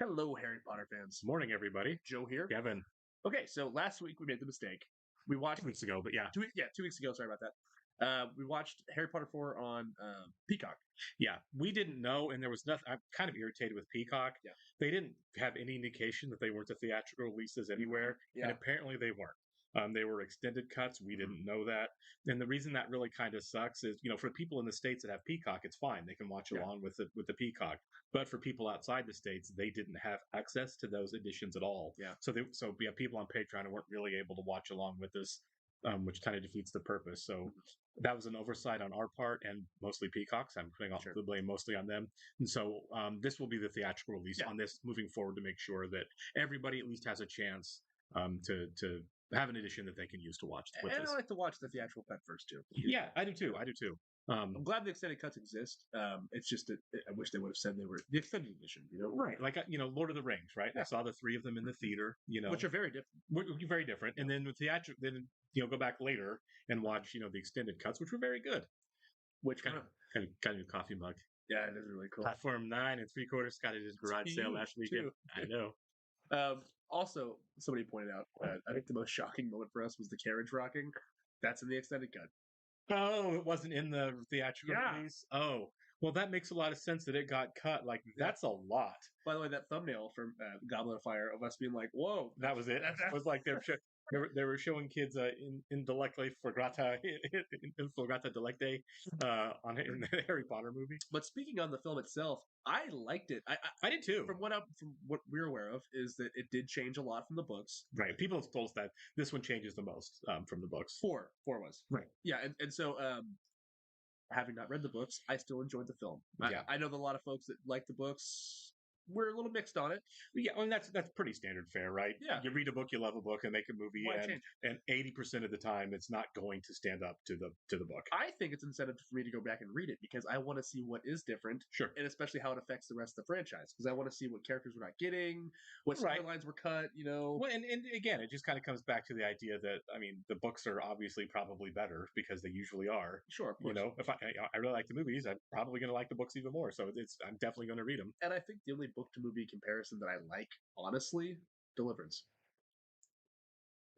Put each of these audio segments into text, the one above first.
Hello, Harry Potter fans. Morning, everybody. Joe here. Kevin. Okay, so last week we made the mistake. We watched 2 weeks ago, but yeah. 2 weeks ago. Sorry about that. We watched Harry Potter 4 on Peacock. Yeah, we didn't know, and there was nothing. I'm kind of irritated with Peacock. Yeah. They didn't have any indication that they weren't the theatrical releases anywhere, Yeah. and apparently they weren't. They were extended cuts. We didn't know that. And the reason that really kind of sucks is, for people in the States that have Peacock, it's fine. They can watch along with the Peacock. But for people outside the States, they didn't have access to those editions at all. Yeah. So people on Patreon weren't really able to watch along with us, which kind of defeats the purpose. So that was an oversight on our part and mostly Peacock's. I'm putting all the blame mostly on them. And so this will be the theatrical release on this moving forward to make sure that everybody at least has a chance to have an edition that they can use to watch with And this. I like to watch the theatrical cut first too. Yeah, I do too. I'm glad the extended cuts exist. It's just that I wish they would have said they were the extended edition. Right? Like Lord of the Rings, right? I saw the 3 of them in the theater. Which are very different. Very different. And then with theatrical, then go back later and watch the extended cuts, which were very good. Which kind of new coffee mug. Yeah, it is really cool. Platform 9 3/4 got it at his garage sale last weekend. I know. Also, somebody pointed out, I think the most shocking moment for us was the carriage rocking. That's in the extended cut. Oh, it wasn't in the theatrical release? Oh, well, that makes a lot of sense that it got cut. Like, that's a lot. By the way, that thumbnail from Goblet of Fire of us being like, whoa. That was it. It was like they were showing kids in Delecte Flagrata in Flagrata Delecte in the Harry Potter movie. But speaking on the film itself, I liked it. I did too. From what we're aware of is that it did change a lot from the books. Right. People have told us that this one changes the most from the books. Four was. Right. Yeah, and so having not read the books, I still enjoyed the film. I know that a lot of folks that like the books we're a little mixed on it. Yeah, I mean that's pretty standard fare, right? Yeah. You read a book, you love a book, and make a movie, and 80% of the time it's not going to stand up to the book. I think it's incentive for me to go back and read it because I want to see what is different. Sure. And especially how it affects the rest of the franchise. Because I want to see what characters we're not getting, what storylines were cut, Well, and again, it just kind of comes back to the idea that, the books are obviously probably better because they usually are. Sure, of course. If I really like the movies, I'm probably going to like the books even more. So I'm definitely going to read them. And I think the only book to movie comparison that I like, honestly, Deliverance.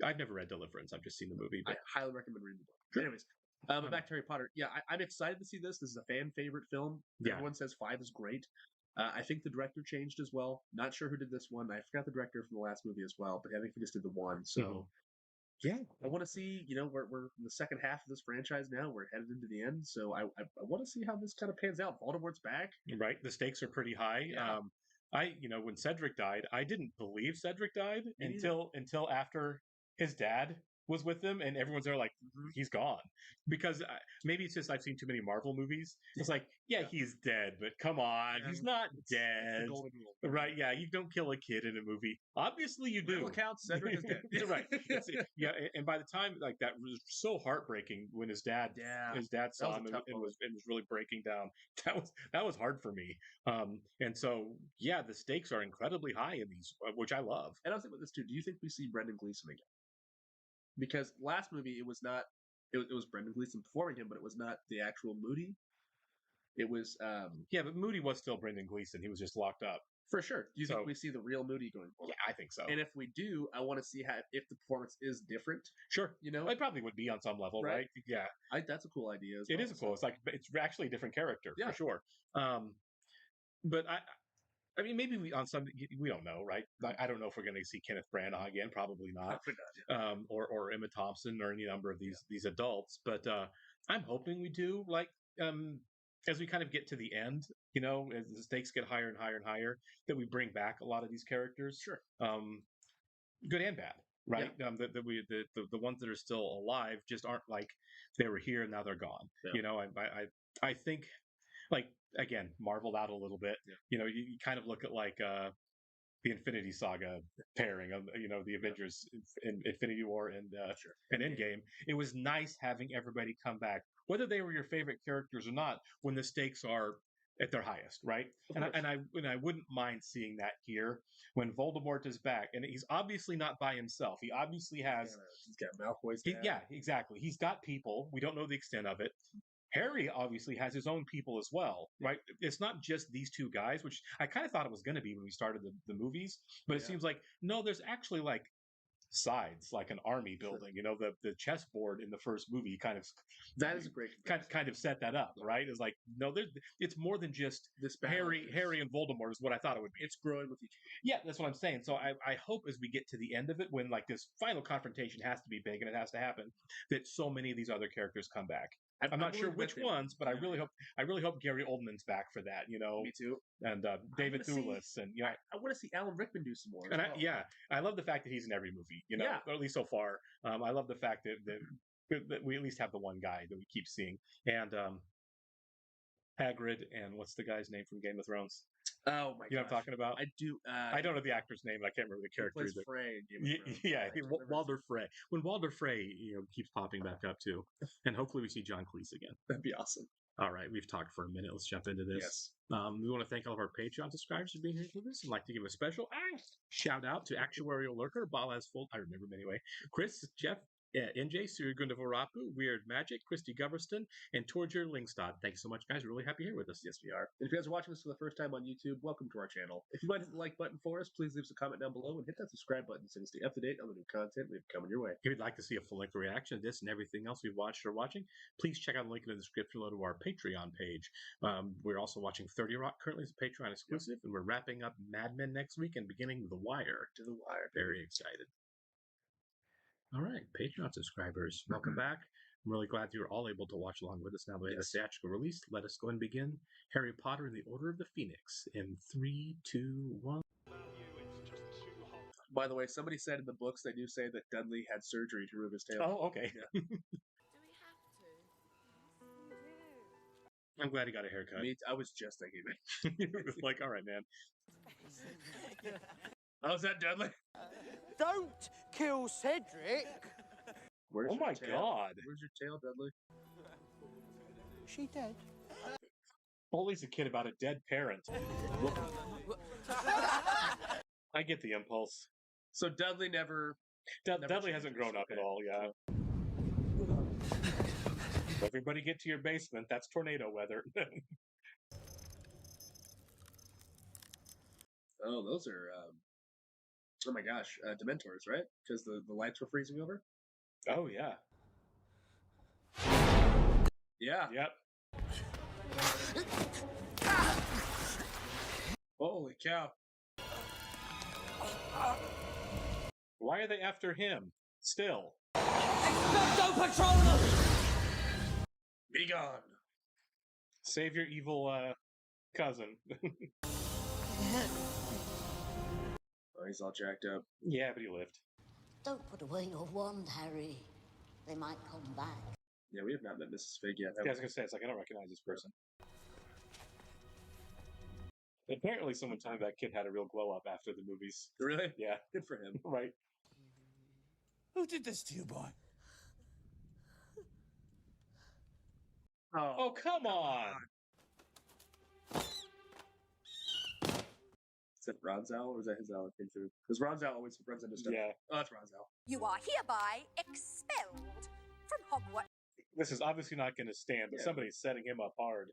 I've never read Deliverance. I've just seen the movie. But... I highly recommend reading the book. Sure. Anyways, but back to Harry Potter. Yeah, I'm excited to see this. This is a fan favorite film. Yeah. Everyone says 5 is great. I think the director changed as well. Not sure who did this one. I forgot the director from the last movie as well, but I think he just did the one. So, yeah, I want to see. We're in the second half of this franchise now. We're headed into the end, so I want to see how this kind of pans out. Voldemort's back. Right, the stakes are pretty high. Yeah. When Cedric died, I didn't believe Cedric died until after his dad was with him, and everyone's there like, he's gone. Because maybe it's just I've seen too many Marvel movies. It's like, he's dead, but come on, he's not dead. It's the golden rule. Right, yeah, you don't kill a kid in a movie. Obviously you do. Real counts, Cedric is dead. Right. And by the time, like, that was so heartbreaking when his dad saw him and was really breaking down. That was hard for me. And so, the stakes are incredibly high in these, which I love. And I was thinking about this too. Do you think we see Brendan Gleeson again? Because last movie it was not. It was Brendan Gleeson performing him, but it was not the actual Moody. It was. But Moody was still Brendan Gleeson. He was just locked up. For sure. Do you think we see the real Moody going forward? Yeah, I think so. And if we do, I want to see if the performance is different. Sure. It probably would be on some level, right? Yeah. That's a cool idea as well. It is cool. It's like it's actually a different character, for sure. But I mean, maybe we don't know, right? I don't know if we're going to see Kenneth Branagh again. Probably not. Or Emma Thompson or any number of these adults. But I'm hoping we do. Like, as we kind of get to the end, as the stakes get higher and higher and higher, that we bring back a lot of these characters. Sure. Good and bad, right? Yeah. The ones that are still alive just aren't like they were here and now they're gone. Yeah. I think, like, again, marveled out a little bit. Yeah. You kind of look at like the Infinity Saga pairing of the Avengers in Infinity War and Endgame. It was nice having everybody come back, whether they were your favorite characters or not, when the stakes are at their highest, right? And I wouldn't mind seeing that here when Voldemort is back, and he's obviously not by himself. He obviously has. He's got Malfoy's dad. Yeah, exactly. He's got people. We don't know the extent of it. Harry obviously has his own people as well, right? It's not just these two guys, which I kind of thought it was going to be when we started the movies, but it seems like no, there's actually like sides, like an army building. You know, the chessboard in the first movie kind of That is a great kind of set that up, right? It's like no, it's more than just this Harry and Voldemort is what I thought it would be. It's growing with each other. Yeah, that's what I'm saying. So I hope as we get to the end of it, when like this final confrontation has to be big and it has to happen, that so many of these other characters come back. I'm not sure which ones, but I really hope Gary Oldman's back for that. You know, Me too. And David Thewlis, and you know, I want to see Alan Rickman do some more. And I love the fact that he's in every movie. You know, or at least so far. I love the fact that we at least have the one guy that we keep seeing, and Hagrid, and what's the guy's name from Game of Thrones? Oh my! You know what I'm talking about? I do. I don't know the actor's name. I can't remember the character. He plays Frey in Game of Thrones. Yeah, Walder Frey. When Walder Frey, you know, keeps popping back up too, and hopefully we see John Cleese again. That'd be awesome. All right, we've talked for a minute. Let's jump into this. Yes. We want to thank all of our Patreon subscribers for being here with us. I'd like to give a special shout out to Actuarial Lurker, Balas Full. I remember him anyway. Chris, Jeff, NJ, Surigundavarapu, Weird Magic, Christy Goverston, and Torger Lingstad. Thanks so much, guys. We're really happy here with us. Yes, we are. And if you guys are watching this for the first time on YouTube, welcome to our channel. If you might hit the like button for us, please leave us a comment down below and hit that subscribe button so you can stay up to date on the new content we have coming your way. If you'd like to see a full-length reaction to this and everything else we've watched or watching, please check out the link in the description below to our Patreon page. We're also watching 30 Rock currently as a Patreon exclusive, and we're wrapping up Mad Men next week and beginning The Wire. To The Wire. Very excited. All right, Patreon subscribers, welcome back. I'm really glad you're all able to watch along with us now that we have a theatrical release. Let us go and begin Harry Potter and the Order of the Phoenix in 3, 2, 1. By the way, somebody said in the books they do say that Dudley had surgery to remove his tail. Oh, okay. Do we have to? I'm glad he got a haircut. I was just thinking that. Like, all right, man. How's that, Dudley? Don't kill Cedric! Where's oh your my tail? God. Where's your tail, Dudley? She dead? Bully's a kid about a dead parent. I get the impulse. So Dudley never Dudley hasn't grown up at all, yeah. Everybody get to your basement. That's tornado weather. Oh, those are oh my gosh, Dementors, right? Because the lights were freezing over? Oh, yeah. Yeah. Yep. Holy cow. Why are they after him? Still. Expecto Patronum! Be gone. Save your evil cousin. Oh, he's all jacked up. Yeah, but he lived. Don't put away your wand, Harry. They might come back. Yeah, we have not met Mrs. Fig yet. Yeah, I was going to say, it's like, I don't recognize this person. Apparently someone told me that kid had a real glow up after the movies. Really? Yeah. Good for him. Right. Who did this to you, boy? Oh, come on! Is that Ron's owl or is that his owl that came through? Because Ron's owl always runs into stuff. Yeah. Oh, that's Ron's owl. You are hereby expelled from Hogwarts. This is obviously not going to stand, but somebody's setting him up hard.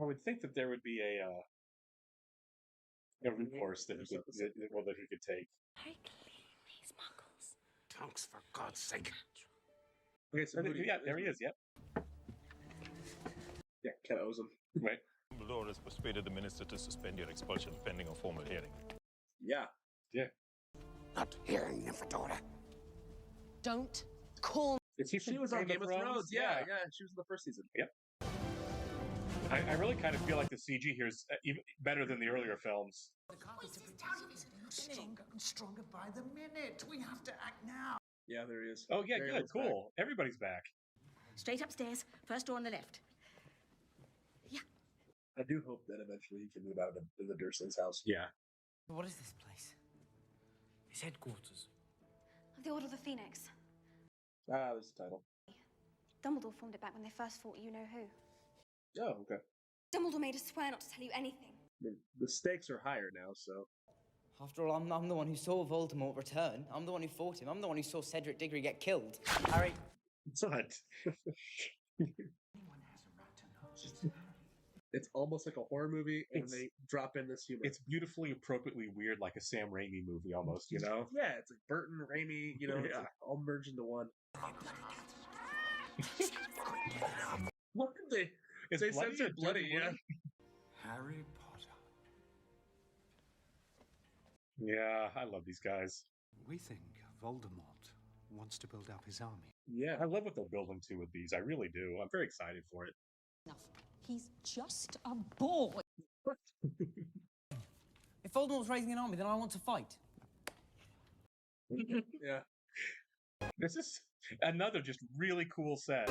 I would think that there would be a recourse that he could take. Very clean, these muggles. Tonks, for God's sake. Okay, so Yeah, there he is, yep. Yeah, Ken owes him. Right. Dumbledore has persuaded the minister to suspend your expulsion pending a formal hearing. Yeah. Yeah. Not hearing, Nymphadora. Don't call. Is he She was on Game of Thrones. Yeah, she was in the first season. Yep. I really kind of feel like the CG here is even better than the earlier films. Stronger and stronger by the minute. We have to act now. Yeah, there he is. Oh, yeah, There he good, is cool. Everybody's back. Straight upstairs, first door on the left. I do hope that eventually he can move out of the Dursleys' house. Yeah. What is this place? His headquarters. The Order of the Phoenix. Ah, there's the title. Dumbledore formed it back when they first fought you-know-who. Oh, okay. Dumbledore made us swear not to tell you anything. I mean, the stakes are higher now, so... After all, I'm the one who saw Voldemort return. I'm the one who fought him. I'm the one who saw Cedric Diggory get killed. Harry, It's not. It's almost like a horror movie, and they drop in this humor. It's beautifully, appropriately weird, like a Sam Raimi movie almost, you know? Yeah, it's like Burton, Raimi, you know, it's Yeah. like all merged into one. What did they? It's They bloody censored and bloody, dirty, yeah. Harry Potter. Yeah, I love these guys. We think Voldemort wants to build up his army. Yeah. I love what they're building to with these. I really do. I'm very excited for it. He's just a boy. If Voldemort's raising an army, then I want to fight. Yeah. This is another just really cool set.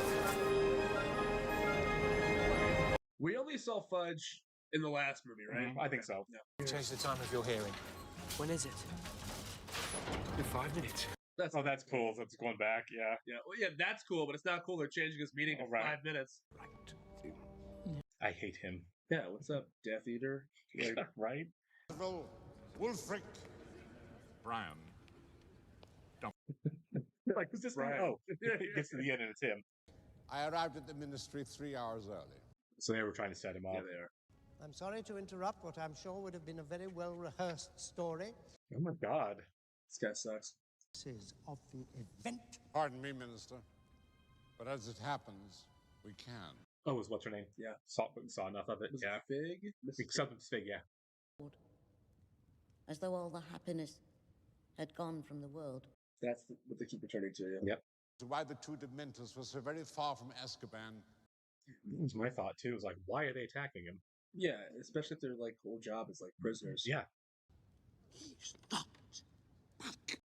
We only saw Fudge in the last movie, right? I think so. Yeah. Change the time of your hearing. When is it? In 5 minutes. Oh, that's cool. That's going back. Yeah. Yeah. Well, yeah, that's cool, but it's not cool. They're changing his meeting in Right. 5 minutes. I hate him. Yeah. What's up, Death Eater? Like, Right? Wulfric, Brian. Like, who's this guy? Right. Oh, it gets to the end and it's him. I arrived at the ministry 3 hours early. So they were trying to set him up. yeah, they are. I'm sorry to interrupt what I'm sure would have been a very well-rehearsed story. Oh my god. This guy sucks. Of the event. Pardon me, Minister, but as it happens, we can. Oh, was what's her name? Yeah. Saw enough of it. Was Yeah. it Fig? Mrs. Something's Fig, yeah. As though all the happiness had gone from the world. That's what they keep returning to. Yeah. Yep. Why the two Dementors were so very far from Azkaban. That was my thought too. It was like, why are they attacking him? Yeah, especially if their like whole job is like prisoners. Yeah. He's not back.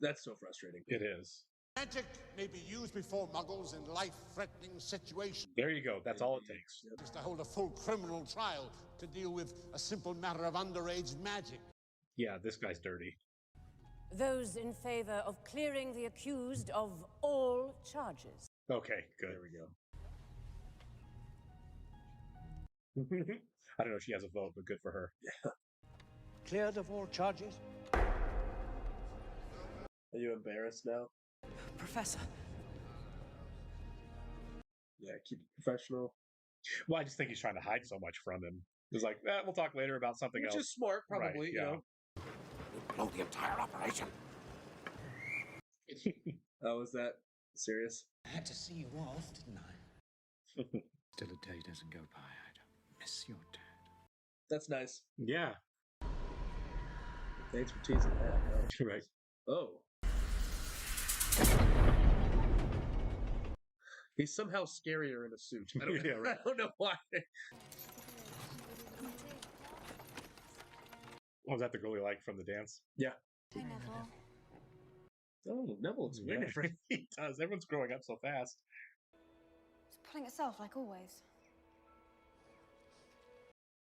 That's so frustrating. It is. Magic may be used before Muggles in life-threatening situations. There you go. That's all it takes. Just to hold a full criminal trial to deal with a simple matter of underage magic. Yeah, this guy's dirty. Those in favor of clearing the accused of all charges. Okay, good. There we go. I don't know if she has a vote, but good for her. Cleared of all charges. Are you embarrassed now? Professor. Yeah, keep it professional. Well, I just think he's trying to hide so much from him. He's like, we'll talk later about something Which else. is smart, probably, Right, you yeah. know. Blow the entire operation. Oh, is that serious? I had to see you off, didn't I? Still a day doesn't go by. I'd miss your dad. That's nice. Yeah. Thanks for teasing that. No. Right. Oh. He's somehow scarier in a suit. I don't, Yeah, right. I don't know why. Oh, was that the girl you liked from the dance? Yeah. Hey, Neville. Oh, Neville looks way Yeah, different. he does. Everyone's growing up so fast. It's pulling itself like always.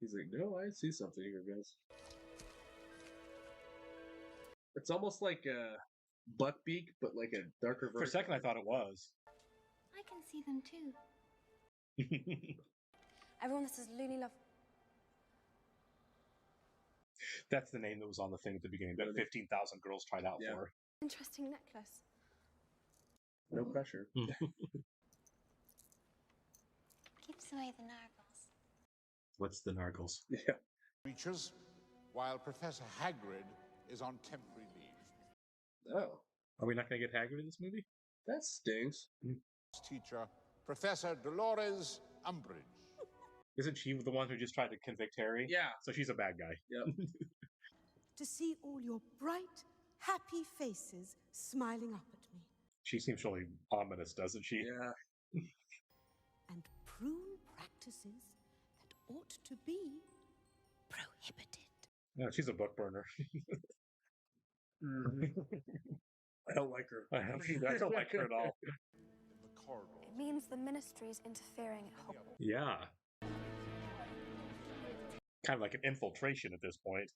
He's like, no, I see something here, guys. It's almost like a Buckbeak, but like a darker version. For a second, I thought it was. I can see them too. Everyone that says Looney Love. That's the name that was on the thing at the beginning that 15,000 girls tried out Yeah. for. Interesting necklace. No pressure. Keeps away the nargles. What's the Nargles? Yeah. Creatures, while Professor Hagrid is on temporary leave. Oh, Are we not going to get Hagrid in this movie? that stings. Teacher, Professor Dolores Umbridge. Isn't she the one who just tried to convict Harry? Yeah. So she's a bad guy. Yep. To see all your bright, happy faces smiling up at me. She seems really ominous, doesn't she? Yeah. And prune practices that ought to be prohibited. No, she's a book burner. I don't like her. I don't like her at all. In the corridor. It means the ministry is interfering at Hogwarts. Yeah. Kind of like an infiltration at this point.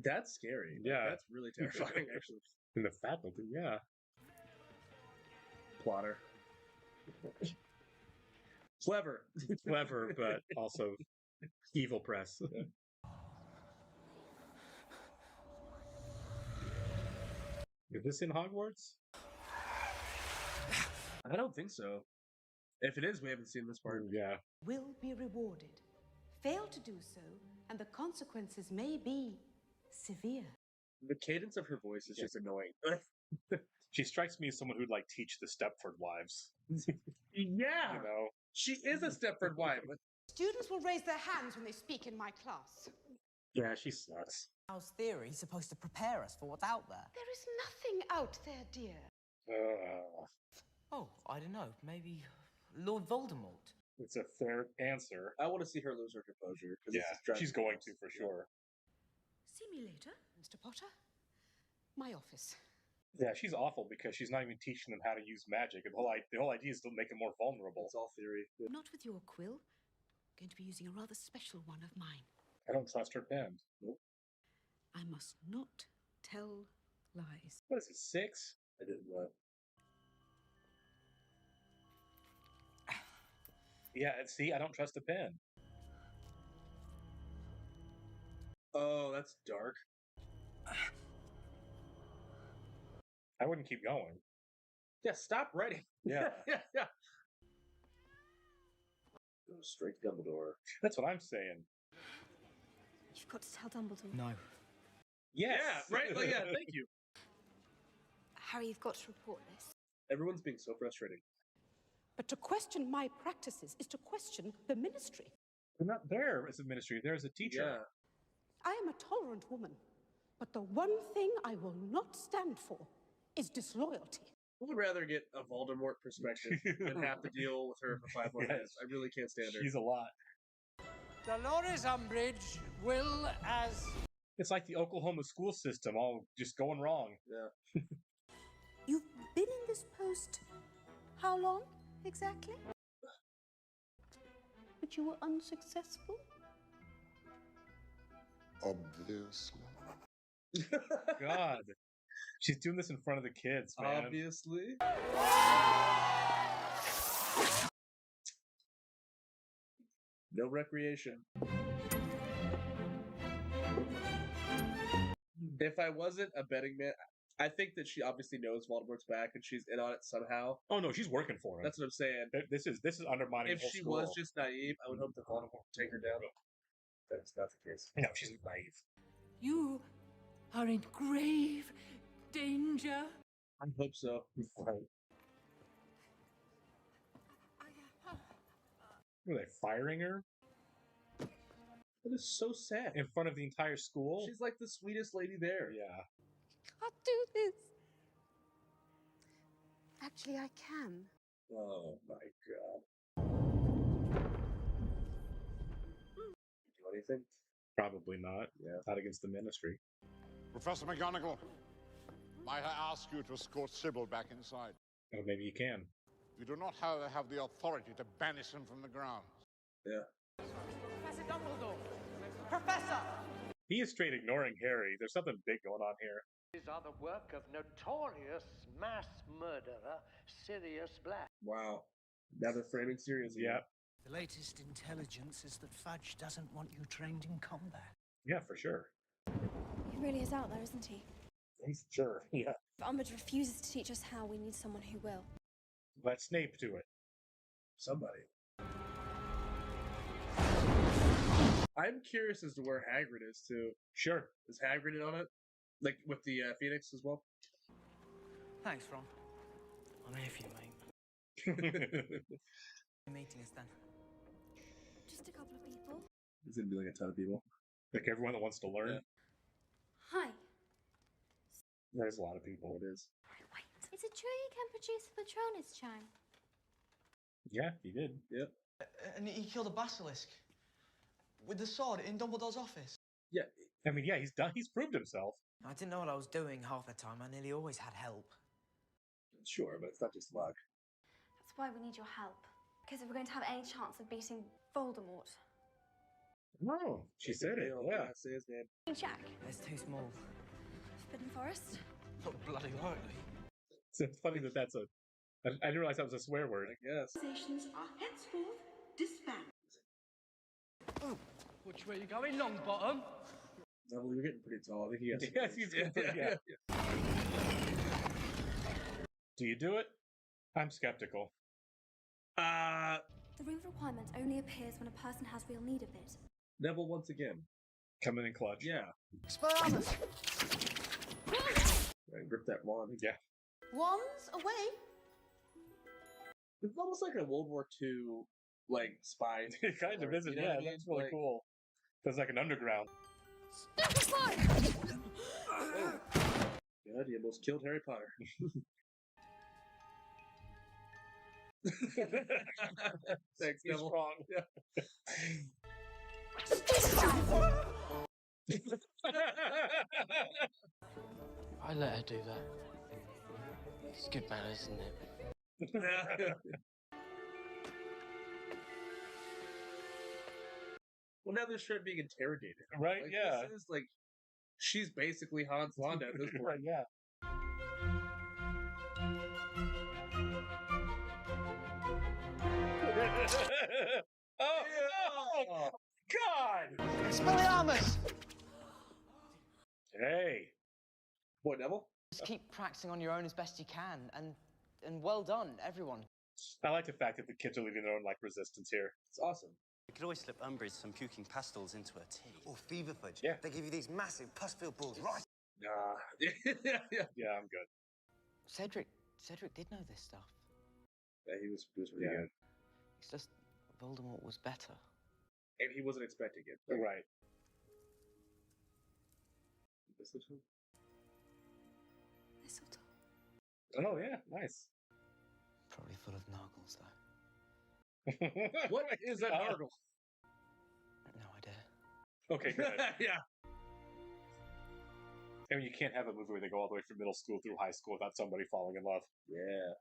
That's scary. Yeah. That's really terrifying, actually. In the faculty, yeah. Plotter. Clever. Clever, but also evil press. Is this in Hogwarts? I don't think so. If it is, we haven't seen this part. Yeah. Will be rewarded. Fail to do so, and the consequences may be severe. The cadence of her voice is just annoying. She strikes me as someone who'd like teach the Stepford wives. Yeah. You know? She is a Stepford wife. Students will raise their hands when they speak in my class. Yeah, she sucks. How's theory supposed to prepare us for what's out there? There is nothing out there, dear. Oh, I don't know. Maybe Lord Voldemort. It's a fair answer. I want to see her lose her composure. Yeah, she's going to for sure. See me later, Mr. Potter. My office. Yeah, she's awful because she's not even teaching them how to use magic. And the whole idea is to make them more vulnerable. It's all theory. Not with your quill. Going to be using a rather special one of mine. I don't trust her pen. Nope. I must not tell lies. What is it, 6? I didn't know. Yeah, and see, I don't trust the pen. Oh, that's dark. I wouldn't keep going. Yeah, stop writing. Yeah. yeah. Go straight to Dumbledore. That's what I'm saying. You've got to tell Dumbledore. No. Yes. Yeah, right? Like, yeah, thank you. Harry, you've got to report this. Everyone's being so frustrating. But to question my practices is to question the ministry. They're not there as a ministry. There as a teacher. Yeah. I am a tolerant woman, but the one thing I will not stand for is disloyalty. I would rather get a Voldemort perspective than have to deal with her for 5 more minutes. I really can't stand her. She's a lot. Dolores Umbridge will, as... It's like the Oklahoma school system, all just going wrong. Yeah. You've been in this post how long, exactly? But you were unsuccessful? Obviously. God. She's doing this in front of the kids, man. Obviously. No recreation. If I wasn't a betting man, I think that she obviously knows Voldemort's back and she's in on it somehow. Oh no, she's working for him. That's what I'm saying. This is undermining. If the whole she school. was just naive, I would hope that Voldemort would take her down. That's not the case. No, she's naive. You are in grave danger. I hope so. Right. Were they firing her? That is so sad. In front of the entire school? She's like the sweetest lady there. Yeah. Can't do this. Actually, I can. Oh my god. Do anything? Probably not. Yeah. Not against the ministry. Professor McGonagall, might I ask you to escort Sybil back inside? Oh, maybe you can. You do not, however, have the authority to banish him from the grounds. Yeah. Professor Dumbledore! Professor! He is straight ignoring Harry. There's something big going on here. These are the work of notorious mass murderer Sirius Black. Wow. Now they're framing Sirius. Yeah. The latest intelligence is that Fudge doesn't want you trained in combat. Yeah, for sure. He really is out there, isn't he? He's sure. Yeah. If Umbridge refuses to teach us how, we need someone who will. Let Snape do it. Somebody. I'm curious as to where Hagrid is, too. Sure. Is Hagrid in on it? Like, with the Phoenix as well? Thanks, Ron. I'm here for you, mate. Meeting us then. Just a couple of people. There's gonna be like a ton of people. Like everyone that wants to learn. Yeah. Hi. There's a lot of people. It is. Wait. Is it true you can produce a Patronus charm? Yeah, he did. Yep. And he killed a basilisk. With the sword in Dumbledore's office. Yeah. I mean, yeah, he's done. He's proved himself. I didn't know what I was doing half the time. I nearly always had help. Sure, but it's not just luck. That's why we need your help. Because if we're going to have any chance of beating Voldemort. Oh, she said it. Yeah. Say his name. Jack. It's too small. Forbidden Forest. Not bloody likely. It's funny that that's a... I didn't realize that was a swear word. I guess. Organizations are henceforth disbanded. Oh, which way are you going, Longbottom? Neville, you're getting pretty tall. I think he has. Yes, he's getting pretty. Yeah. Do you do it? I'm skeptical. The ring of requirement only appears when a person has real need of it. Neville once again. Coming in clutch. Yeah. Expelliarmus! Right, grip that wand. Yeah. Wands away. It's almost like a World War II, like, spy. It kind of isn't. You know what I mean? That's really Like- cool. There's like an underground. God, he almost killed Harry Potter. Thanks, He's Neville. wrong. Yeah. I let her do that. It's good manners, isn't it? Well, now they're straight being interrogated. Right? Like, Yeah. This is like, she's basically Hans Landa at this point. Right, yeah. Oh, God! Expelliarmus! Hey. What, Neville? Just keep practicing on your own as best you can, and well done, everyone. I like the fact that the kids are leaving their own like resistance here. It's awesome. You could always slip Umbridge some puking pastels into a tea. Or fever fudge. Yeah. They give you these massive pus-filled balls, right? Nah. Yeah, I'm good. Cedric did know this stuff. Yeah, he was really good. It's just Voldemort was better. And he wasn't expecting it. Right. Mistletoe? Mistletoe. Oh, yeah. Nice. Probably full of Nargles, though. What is that Nargle? No idea. Okay, good. Yeah. I mean, you can't have a movie where they go all the way from middle school through high school without somebody falling in love. Yeah.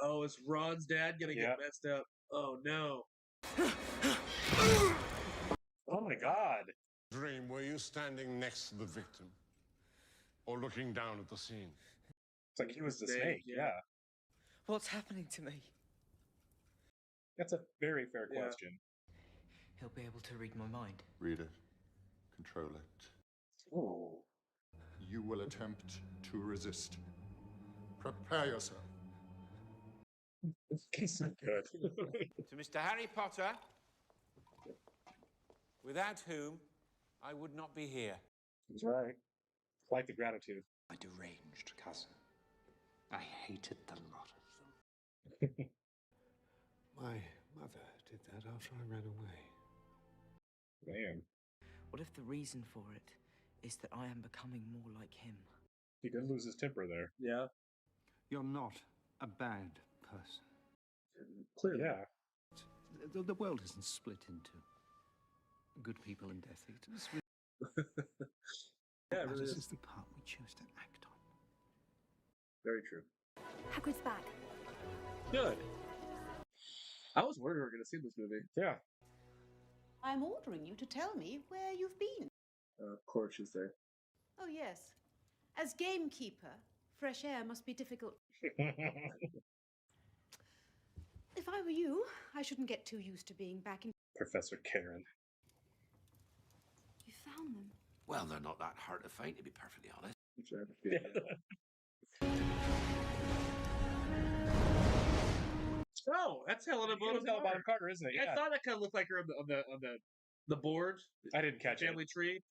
Oh, is Ron's dad gonna get messed up? Oh, no. Oh, my God. Dream, were you standing next to the victim? Or looking down at the scene? It's like he was the snake, yeah. What's happening to me? That's a very fair question. He'll be able to read my mind. Read it. Control it. Oh. You will attempt to resist. Prepare yourself. He's so good. To Mr. Harry Potter, without whom I would not be here. He's right. Quite the gratitude. My deranged cousin. I hated the lot of them. My mother did that after I ran away. Man. What if the reason for it is that I am becoming more like him? He did lose his temper there. Yeah. You're not a bad person. Clearly. Yeah. The world isn't split into good people and Death Eaters. Yeah, it really this is. is the part we choose to act on. Very true. Hagrid's back. Good. I was worried we were going to see this movie. Yeah. I'm ordering you to tell me where you've been. Of course she's there. Oh, yes. As gamekeeper, fresh air must be difficult. If I were you, I shouldn't get too used to being back in... Professor Karen. You found them. Well, they're not that hard to find, to be perfectly honest. Oh, that's Helena Bonham Carter, isn't it? I thought that kind of looked like her on the board. I didn't catch family tree.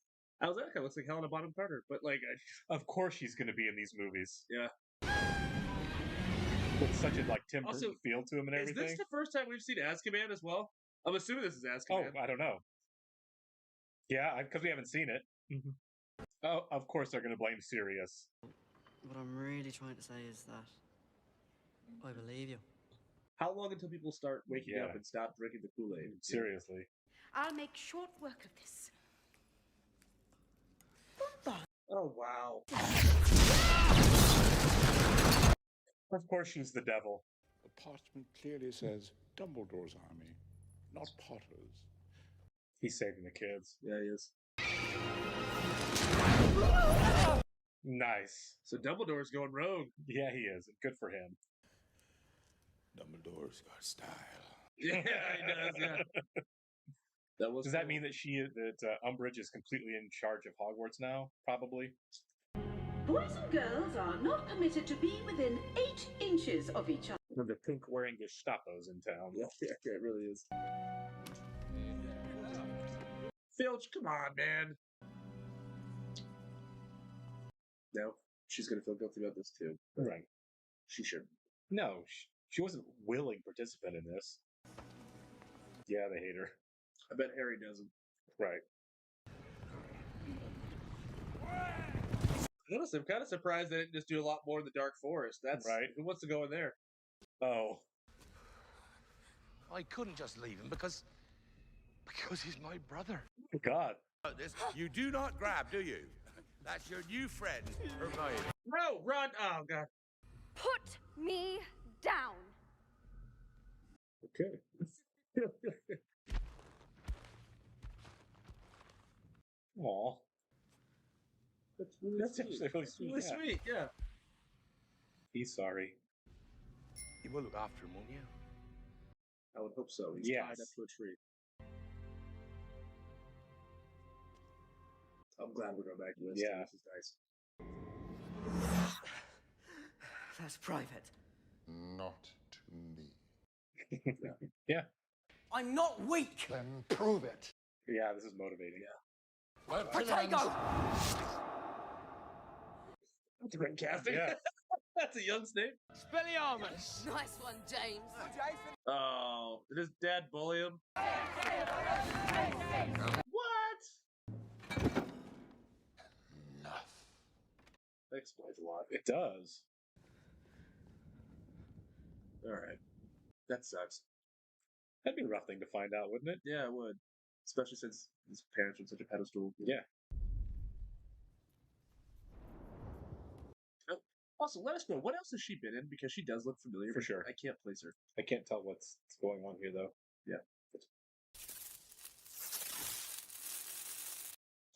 I was like, that kind of looks like Helena Bonham Carter, but like, of course she's going to be in these movies. Yeah. With such a like Tim Also, Burton feel to him and everything. Is this the first time we've seen Azkaban as well? I'm assuming this is Azkaban. Oh, I don't know. Yeah, because we haven't seen it. Mm-hmm. Oh, of course they're going to blame Sirius. What I'm really trying to say is that I believe you. How long until people start waking up and stop drinking the Kool-Aid? Seriously. I'll make short work of this. Oh, wow. Of course she's the devil. The parchment clearly says Dumbledore's army, not Potter's. He's saving the kids. Yeah, he is. Nice. So Dumbledore's going rogue. Yeah, he is. Good for him. Dumbledore's got style. Yeah, he does, yeah. Does that mean that Umbridge is completely in charge of Hogwarts now? Probably. Boys and girls are not permitted to be within 8 inches of each other. The pink wearing Gestapos in town. Yeah, it really is. Filch, come on, man. No, she's gonna feel guilty about this too. Right. She shouldn't. No, she wasn't a willing participant in this. Yeah, they hate her. I bet Harry doesn't. Right. Honestly, I'm kind of surprised they didn't just do a lot more in the Dark Forest. That's right. Who wants to go in there? Oh. I couldn't just leave him because he's my brother. God. You do not grab, do you? That's your new friend, Hermione. No, run! Oh, God. Put me down. Okay. Aw. That's actually really sweet. Really sweet, yeah. He's sorry. You will look after him, won't you? I would hope so. He's tied up to a tree. I'm glad we're going back to this. Yeah. This is nice. That's private. Not to me. Yeah. I'm not weak. Then prove it. Yeah, this is motivating. Yeah. Potato! That's a great casting. Yeah. That's a young Snape. Spelliarmus! Nice one, James. Oh, did his dad bully him? What? Enough. That explains a lot. It does. Alright. That sucks. That'd be a rough thing to find out, wouldn't it? Yeah, it would. Especially since his parents were on such a pedestal. Yeah. Oh, also, let us know. What else has she been in? Because she does look familiar. For sure. I can't place her. I can't tell what's going on here, though. Yeah.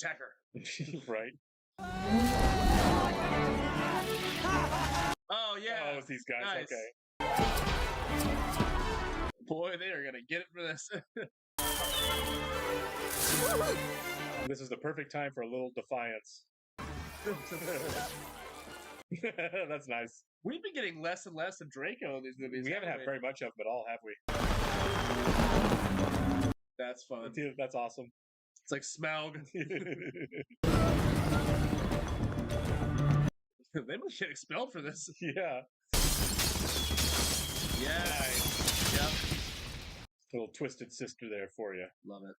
Attack her. Right. Oh, yeah. Oh, it's these guys. Nice. Okay. Boy, they are going to get it for this. This is the perfect time for a little defiance. That's nice. We've been getting less and less of Draco in these movies. We haven't had very much of them at all, have we? That's fun. Dude, that's awesome. It's like Smaug. They must get expelled for this. Yeah. Yeah. Nice. Yep. Little twisted sister there for you. Love it.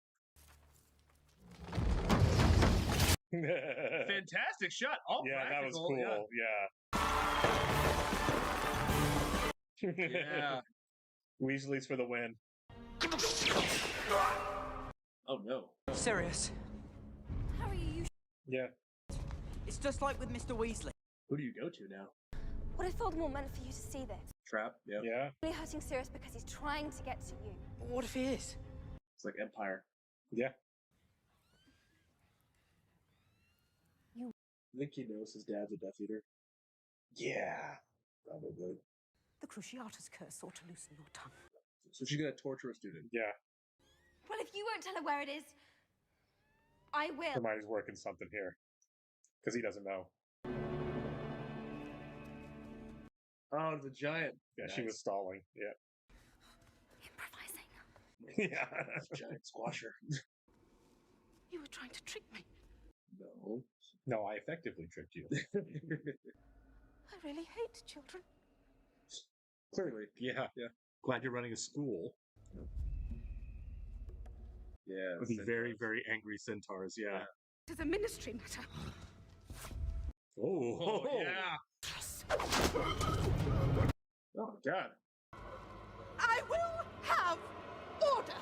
Fantastic shot. All yeah, that was practical, cool. Yeah. Yeah. Weasley's for the win. Oh no. Serious? Harry, you. Yeah. It's just like with Mr. Weasley. Who do you go to now? What if Voldemort meant for you to see this? Trap. Yeah. Yeah. Really hurting Sirius because he's trying to get to you. What if he is? It's like Empire. Yeah. I think he knows his dad's a Death Eater. Yeah. Probably. The Cruciatus curse ought to loosen your tongue. So she's gonna torture a student. Yeah. Well, if you won't tell her where it is, I will. Hermione's working something here. Because he doesn't know. Oh, the giant. Yeah, Nice. she was stalling. Yeah. Improvising. Yeah. Giant squasher. You were trying to trick me. No. No, I effectively tricked you. I really hate children. Clearly. Yeah. Yeah. Glad you're running a school. Yeah. With the very, very angry centaurs. Yeah. It is a ministry matter. Oh, yeah. Oh, God. I will have order.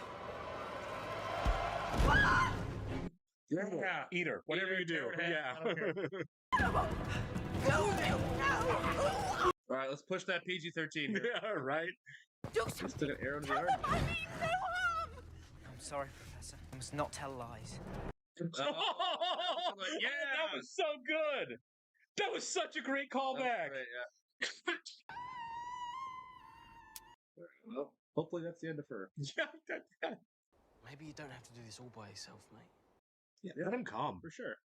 Yeah. Eat her. Whatever you do. Yeah. All right, let's push that PG-13 here. Yeah, right. Do Let's something. stick an arrow in the arm. I mean no harm. I'm sorry, Professor. I must not tell lies. Yeah. That was so good. That was such a great callback. Right, yeah. Well, hopefully that's the end of her. Yeah. Maybe you don't have to do this all by yourself, mate. Yeah, let him come. For sure.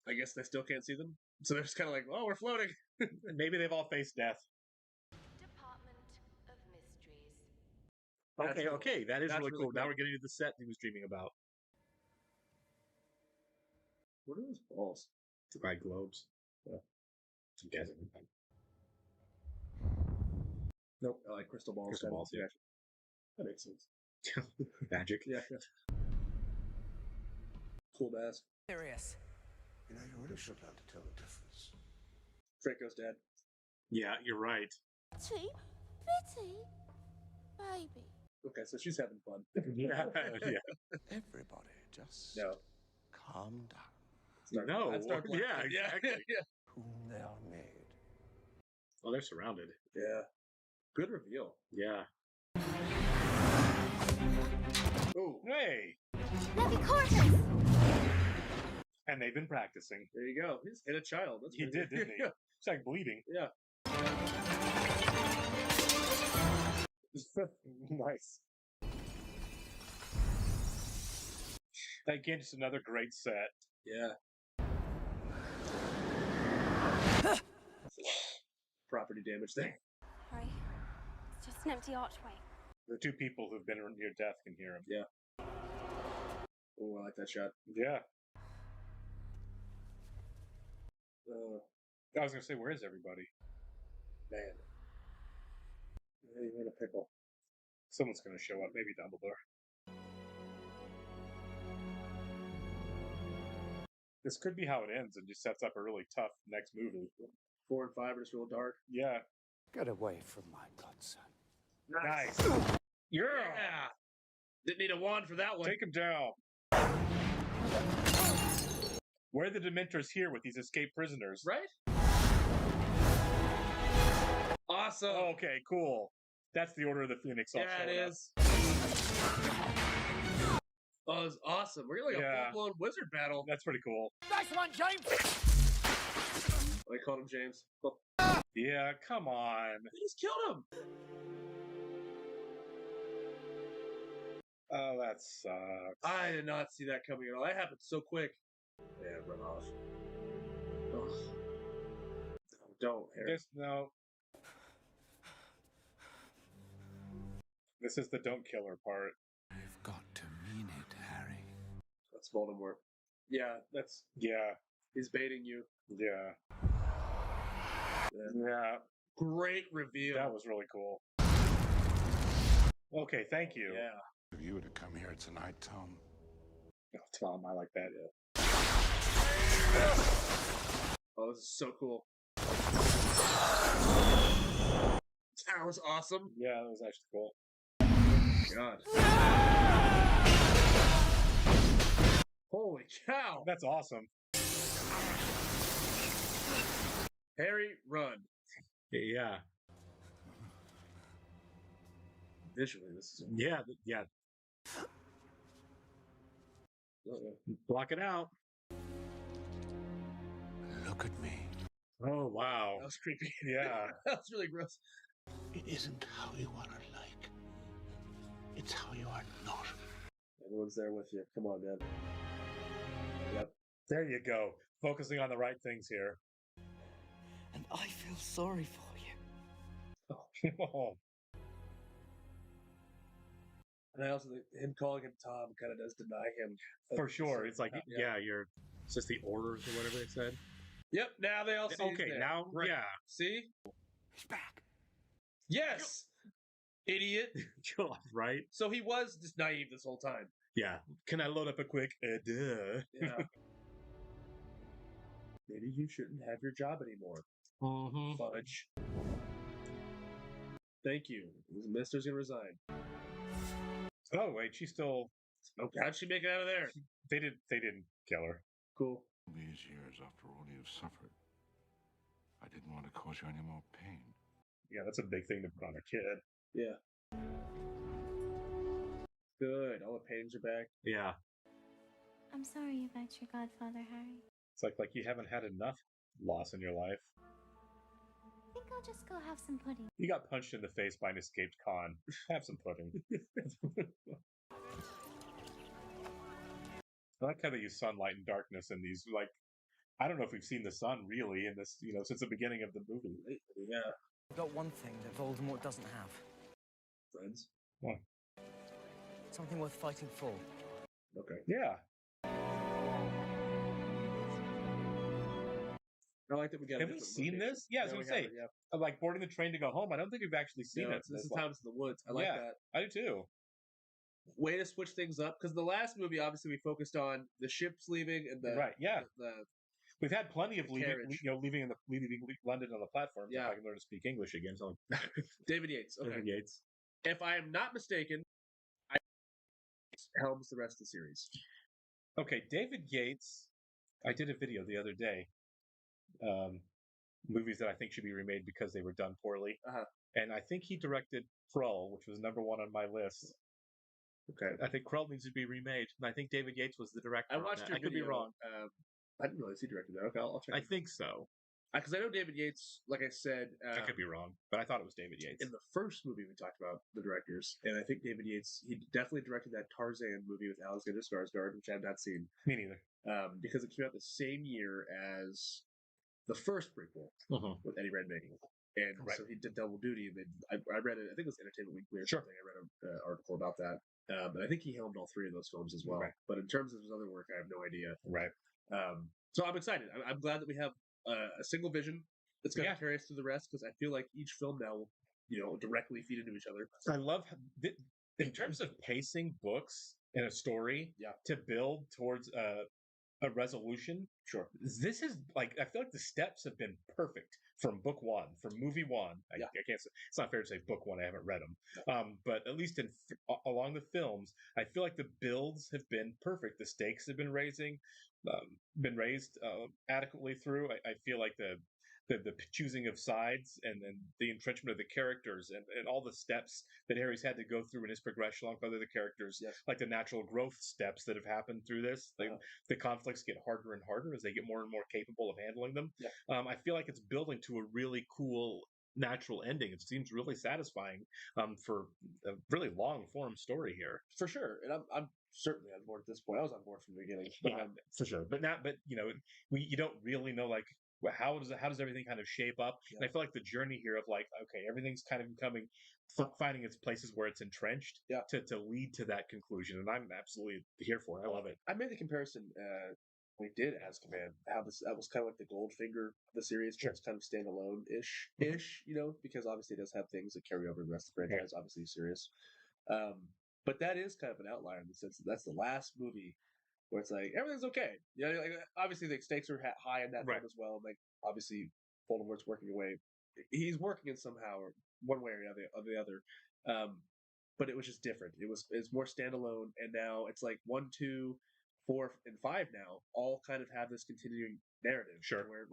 I guess they still can't see them, so they're just kind of like, "Oh, we're floating." Maybe they've all faced death. Department of Mysteries. Okay, That's cool. okay, that is That's really really cool. Now cool. we're getting to the set he was dreaming about. What are those balls? By globes. Yeah. Together. Nope, I like crystal balls. Crystal balls, yeah. That makes sense. Magic. Yeah. Cool bass. Serious. You know, you really should learn to tell the difference. Draco's dead. Yeah, you're right. Bitty, baby. Okay, so she's having fun. Yeah, yeah. Everybody, just No. calm down. No. I'd start blasting. Yeah, exactly. Yeah. Whom they are made. Well, they're surrounded. Yeah. Good reveal. Yeah. Oh, Hey! Levicortus! And they've been practicing. there you go. He's hit a child. That's He crazy. did, didn't he? Yeah. It's like bleeding. Yeah. Nice. Again, just another great set. Yeah. Property damage there. Harry, it's just an empty archway. The two people who've been near death can hear him. Yeah. Oh, I like that shot. Yeah. I was going to say, where is everybody? Man. You're in a pickle. Someone's going to show up. Maybe Dumbledore. This could be how it ends and just sets up a really tough next movie. 4 and 5 are just real dark. Yeah. Get away from my godson. Nice. Yeah. Didn't need a wand for that one. Take him down. Where are the Dementors here with these escaped prisoners? Right? Awesome. Oh, okay, cool. That's the Order of the Phoenix. Yeah, it is. Oh, it's awesome. We're getting like a full-blown wizard battle. That's pretty cool. Nice one, James! I called him James. Yeah, come on. They just killed him. Oh, that sucks. I did not see that coming at all. That happened so quick. Yeah, run off. Ugh. Don't, Harry. No. This is the don't kill her part. You've got to mean it, Harry. That's Voldemort. Yeah, that's... Yeah. He's baiting you. Yeah. Yeah. Great reveal. That was really cool. Okay, thank you. Yeah. If you were to come here tonight, Tom. Oh, Tom, I like that. Yeah. Oh, this is so cool. That was awesome. Yeah, that was actually cool. God. Holy cow. That's awesome. Harry, run. Yeah. Visually, this is... Yeah, yeah. Block it out. Look at me. Oh, wow. That was creepy. Yeah. That was really gross. It isn't how you are like. It's how you are not. Everyone's there with you. Come on, man. Yep. There you go. Focusing on the right things here. And I feel sorry for you. Oh. And I also think him calling him Tom kind of does deny him. For sure. It's like, you're... It's just the orders or whatever they said. Yep, now they all see he's Okay, there. now, Right. yeah. See? He's back. Yes! Idiot. God, right? So he was just naive this whole time. Yeah. Can I load up a quick, duh? Yeah. Maybe you shouldn't have your job anymore. Mm-hmm. Fudge. Thank you. The minister's gonna resign. Oh, wait, she's still... Oh, how'd she make it out of there? They didn't kill her. Cool. These years, after all you've suffered, I didn't want to cause you any more pain. Yeah, that's a big thing to put on a kid. Yeah. Good. All the pains are back. Yeah. I'm sorry about your godfather, Harry. It's like you haven't had enough loss in your life. I think I'll just go have some pudding. You got punched in the face by an escaped con. Have some pudding. I like how they use sunlight and darkness in these. Like, I don't know if we've seen the sun really in this, since the beginning of the movie. Yeah. I've got one thing that Voldemort doesn't have. Friends. What? Something worth fighting for. Okay. Yeah. I like that we got. Have we seen this? Yeah, I was gonna say, like boarding the train to go home. I don't think we've actually seen it. This is Times in the Woods. I like that. I do too. Way to switch things up, because the last movie obviously we focused on the ships leaving and the We've had plenty of leaving leaving London on the platform. Yeah, if I can learn to speak English again. So David Yates. Okay. David Yates. If I am not mistaken, helms the rest of the series. Okay, David Yates. I did a video the other day. Movies that I think should be remade because they were done poorly, and I think he directed Krull, which was number one on my list. Okay, I think Krull needs to be remade, and I think David Yates was the director. I watched your I could be wrong. I didn't realize he directed that. Okay, I'll check. I think so. Because I know David Yates, like I said... I could be wrong, but I thought it was David Yates. In the first movie we talked about the directors, and I think David Yates, he definitely directed that Tarzan movie with Alexander Skarsgård, which I have not seen. Me neither. Because it came out the same year as the first prequel with Eddie Redmayne. And so he did double duty. And I read it, I think it was Entertainment Weekly or something. I read an article about that. And I think he helmed all three of those films as well. Right. But in terms of his other work, I have no idea. Right. So I'm excited. I'm glad that we have a single vision that's going to carry us through the rest, because I feel like each film now will, directly feed into each other. I love in terms of pacing books and a story to build towards a resolution. Sure. This is like, I feel like the steps have been perfect from book one, from movie one. I can't say, it's not fair to say book one, I haven't read them. But at least along the films, I feel like the builds have been perfect. The stakes have been raised adequately through. I feel like the choosing of sides and the entrenchment of the characters and all the steps that Harry's had to go through in his progression along with other characters, like the natural growth steps that have happened through this. The conflicts get harder and harder as they get more and more capable of handling them. I feel like it's building to a really cool natural ending. It seems really satisfying for a really long form story here. For sure. And I'm certainly on board at this point. I was on board from the beginning. For sure. But you don't really know, like, how does everything kind of shape up? And I feel like the journey here of like, okay, everything's kind of becoming, finding its places where it's entrenched to lead to that conclusion. And I'm absolutely here for it. I love it. I made the comparison we did Azkaban, how that was kind of like the Goldfinger of the series, it's kind of standalone-ish, because obviously it does have things that carry over the rest of the franchise, obviously serious. But that is kind of an outlier in the sense that that's the last movie where it's like everything's okay. Like, obviously the stakes are high in that film as well. Like obviously Voldemort's working away. He's working in somehow, or one way or the other. But it was just different. It's more standalone, and now it's like 1, 2, 4, and 5 now all kind of have this continuing narrative. Sure. Where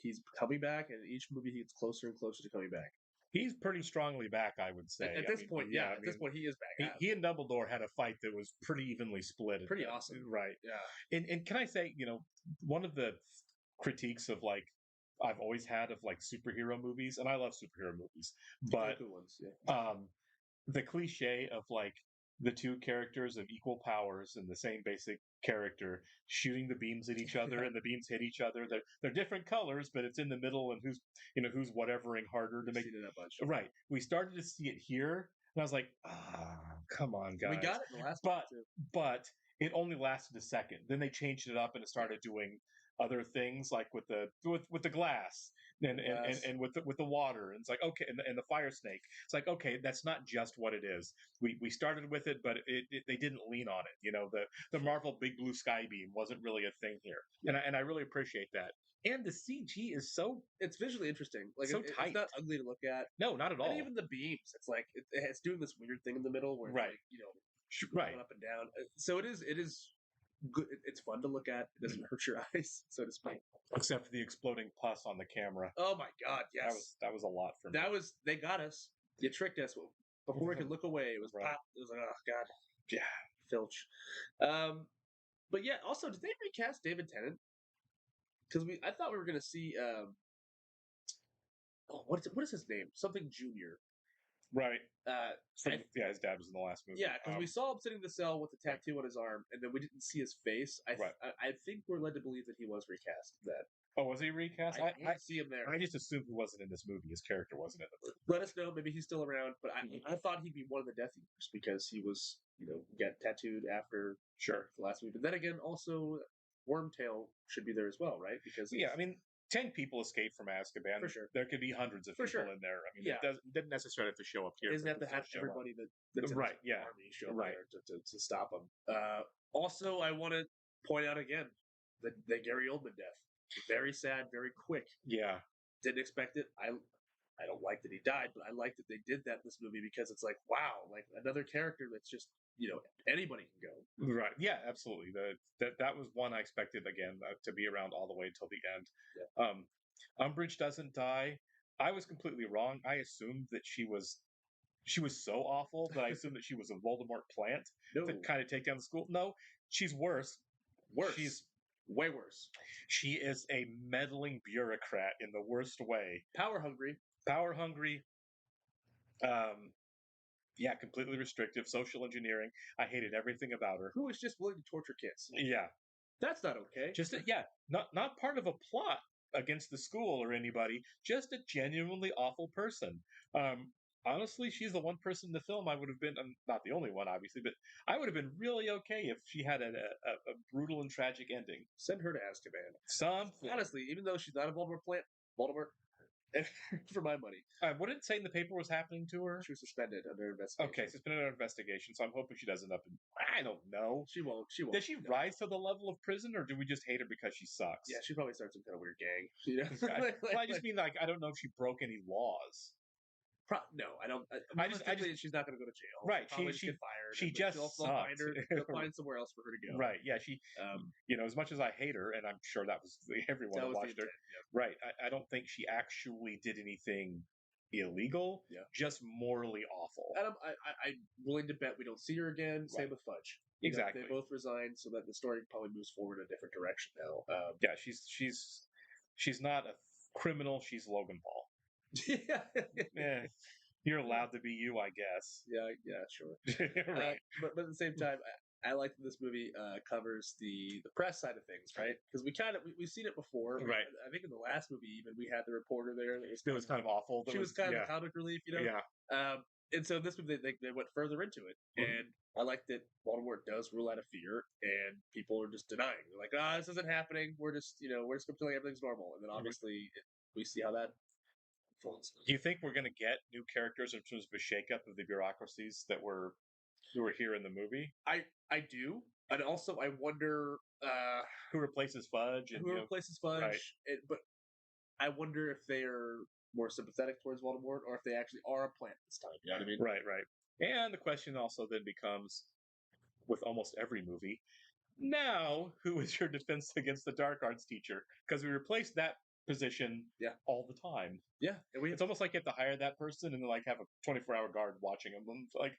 he's coming back, and each movie he gets closer and closer to coming back. He's pretty strongly back, I would say. At this point, at this point, he is back. He and Dumbledore had a fight that was pretty evenly split. Pretty awesome. Right. Yeah. And can I say, one of the critiques of like, I've always had of like superhero movies, and I love superhero movies, but good ones, the cliche of like the two characters of equal powers and the same basic character shooting the beams at each other, and the beams hit each other. They're different colors, but it's in the middle, and who's whatevering harder to make it that bunch. Right. We started to see it here, and I was like, come on, guys. We got it in the last but it only lasted a second. Then they changed it up and it started doing other things, like with the glass and with the water. And it's like, okay, and the fire snake. It's like, okay, that's not just what it is. We started with it, but they didn't lean on it. The Marvel big blue sky beam wasn't really a thing here, and I really appreciate that. And the CG is it's visually interesting. Like so tight. It's not ugly to look at. No, not at all. And even the beams, it's like it's doing this weird thing in the middle where it's like, going up and down. So it is good. It's fun to look at. It doesn't hurt your eyes, so to speak. Except for the exploding pus on the camera. Oh my god, yes. That was a lot for me. They got us. You tricked us. Before we could look away, it was pop. It was like, oh god. Yeah. Filch. But yeah, also, did they recast David Tennant? Because I thought we were gonna see what is his name? Something Junior. Right. And- His dad was in the last movie. yeah, because we saw him sitting in the cell with the tattoo on his arm, and then we didn't see his face. I think we're led to believe that he was recast. That Oh, was he recast? I didn't see him there. I just assumed he wasn't in this movie. His character wasn't in the movie. Let us know. Maybe he's still around. But I thought he'd be one of the Death Eaters because he was, got tattooed after the last movie. But then again, also Wormtail should be there as well, right? Because 10 people escaped from Azkaban. For sure. There could be hundreds of people in there. I mean, it didn't necessarily have to show up here. Isn't that to have everybody that's in right? his Yeah. army show up there to stop him? Also, I want to point out again the Gary Oldman death. Very sad, very quick. Yeah. Didn't expect it. I don't like that he died, but I like that they did that in this movie because it's like, wow, like another character that's just, anybody can go. Right. Yeah, absolutely. That was one I expected, again, to be around all the way until the end. Yeah. Umbridge doesn't die. I was completely wrong. I assumed that she was so awful that I assumed that she was a Voldemort plant to kind of take down the school. No, she's worse. She's way worse. She is a meddling bureaucrat in the worst way. Power hungry. Yeah, completely restrictive. Social engineering. I hated everything about her. Who is just willing to torture kids? Yeah. That's not okay. Not part of a plot against the school or anybody. Just a genuinely awful person. Honestly, she's the one person in the film I would have been, not the only one, obviously, but I would have been really okay if she had a brutal and tragic ending. Send her to Azkaban. Something. Honestly, even though she's not a Voldemort plant, Voldemort, for my money. What did it say in the paper was happening to her? She was suspended under investigation. Okay, suspended under investigation, so I'm hoping she doesn't end up in... I don't know. She won't. Does she rise to the level of prison, or do we just hate her because she sucks? Yeah, she probably starts some kind of weird gang. Well, I just mean, I don't know if she broke any laws. No, I don't. I just she's not going to go to jail. Right, She'll probably get fired. She just they'll find somewhere else for her to go. Right, yeah. She, as much as I hate her, and I'm sure that was everyone that watched her. Right, I don't think she actually did anything illegal. Yeah, just morally awful. And I'm willing to bet we don't see her again. Same with Fudge. Exactly. They both resigned, so that the story probably moves forward in a different direction now. Yeah, she's not a criminal. She's Logan Paul. Yeah, you're allowed to be you, I guess. Yeah, sure. Right. But at the same time, I like that this movie covers the press side of things, right? Because we've seen it before. Right. I think in the last movie even we had the reporter there. It was kind of awful. She was kind of the comic relief, Yeah. And so this movie they went further into it, and I like that Voldemort does rule out of fear, and people are just denying. They're like, this isn't happening. We're just pretending everything's normal, and then obviously we see how that. Do you think we're going to get new characters in terms of a shakeup of the bureaucracies who were here in the movie? I do, and also I wonder who replaces Fudge. Right. But I wonder if they're more sympathetic towards Voldemort, or if they actually are a plant this time. You know what I mean? Right. And the question also then becomes, with almost every movie, now who is your defense against the dark arts teacher? Because we replaced that position all the time. Yeah. It's almost like you have to hire that person and then have a 24-hour guard watching them. Like,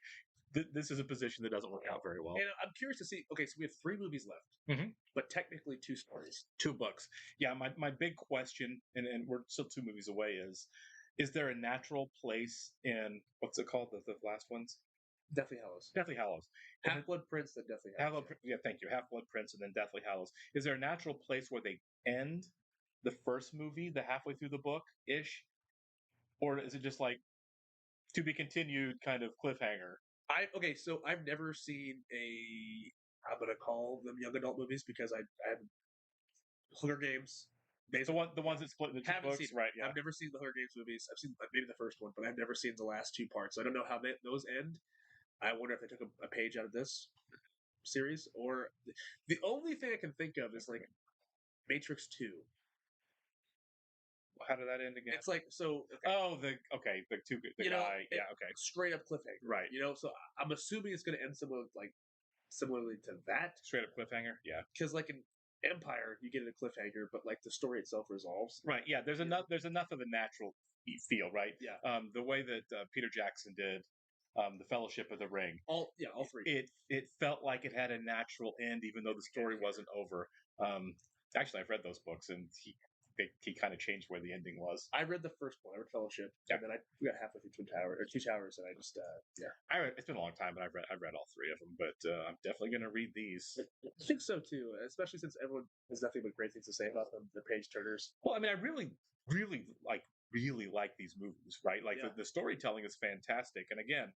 this is a position that doesn't work out very well. And I'm curious to see, okay, so we have 3 movies left, but technically 2 stories. 2 books. Yeah, my big question, and we're still 2 movies away, is there a natural place in, what's it called, the last ones? Deathly Hallows. Deathly Hallows. Half-Blood Prince, then Deathly Hallows. Thank you. Half-Blood Prince and then Deathly Hallows. Is there a natural place where they end the first movie, the halfway through the book-ish? Or is it just like, to be continued kind of cliffhanger? So I've never seen I'm going to call them young adult movies because I have Hunger Games. The ones that split into 2 books, right? Yeah. I've never seen the Hunger Games movies. I've seen maybe the first one, but I've never seen the last 2 parts. So I don't know how those end. I wonder if they took a page out of this series, or the only thing I can think of is like Matrix 2. How did that end again? It's like so. Okay. The guy. Yeah. Okay. Straight up cliffhanger. Right. So I'm assuming it's going to end similarly to that. Straight up cliffhanger. Yeah. Because like in Empire, you get a cliffhanger, but like the story itself resolves. Right. Yeah. There's enough of a natural feel, right? Yeah. The way that Peter Jackson did the Fellowship of the Ring. All 3. It felt like it had a natural end, even though the story wasn't over. Actually, I've read those books, and he kind of changed where the ending was. I read the first one. I read Fellowship, and then we got halfway through Two Towers, and I just It's been a long time, but I've read all three of them. But I'm definitely going to read these. I think so too, especially since everyone has nothing but great things to say about them. The page turners. Well, I mean, I really like these movies, right? Like the storytelling is fantastic, and again,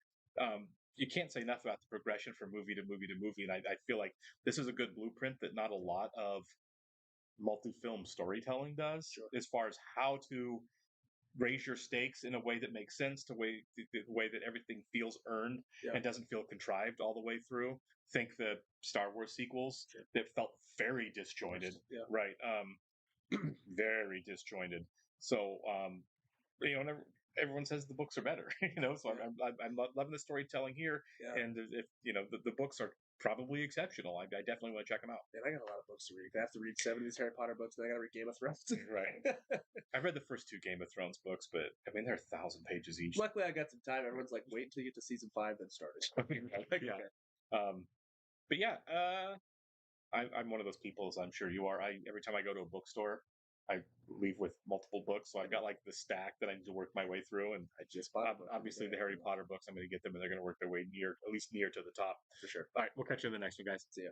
you can't say enough about the progression from movie to movie to movie, and I feel like this is a good blueprint that not a lot of multi-film storytelling does, as far as how to raise your stakes in a way that makes sense, the way that everything feels earned and doesn't feel contrived all the way through. Think the Star Wars sequels that felt very disjointed, right? Very disjointed. So, everyone says the books are better, So I'm loving the storytelling here, and if the books are probably exceptional. I definitely want to check them out. And I got a lot of books to read. I have to read 7 of these Harry Potter books, and I got to read Game of Thrones. Right. I've read the first 2 Game of Thrones books, but I mean they're 1,000 pages each. Luckily, I got some time. Everyone's like, wait until you get to season 5, then start it. Yeah. But yeah, I'm one of those people, as I'm sure you are. Every time I go to a bookstore, I leave with multiple books, so I got like the stack that I need to work my way through. And I just bought obviously the Harry Potter books. I'm going to get them, and they're going to work their way at least near to the top for sure. All right, we'll catch you in the next one, guys. See ya.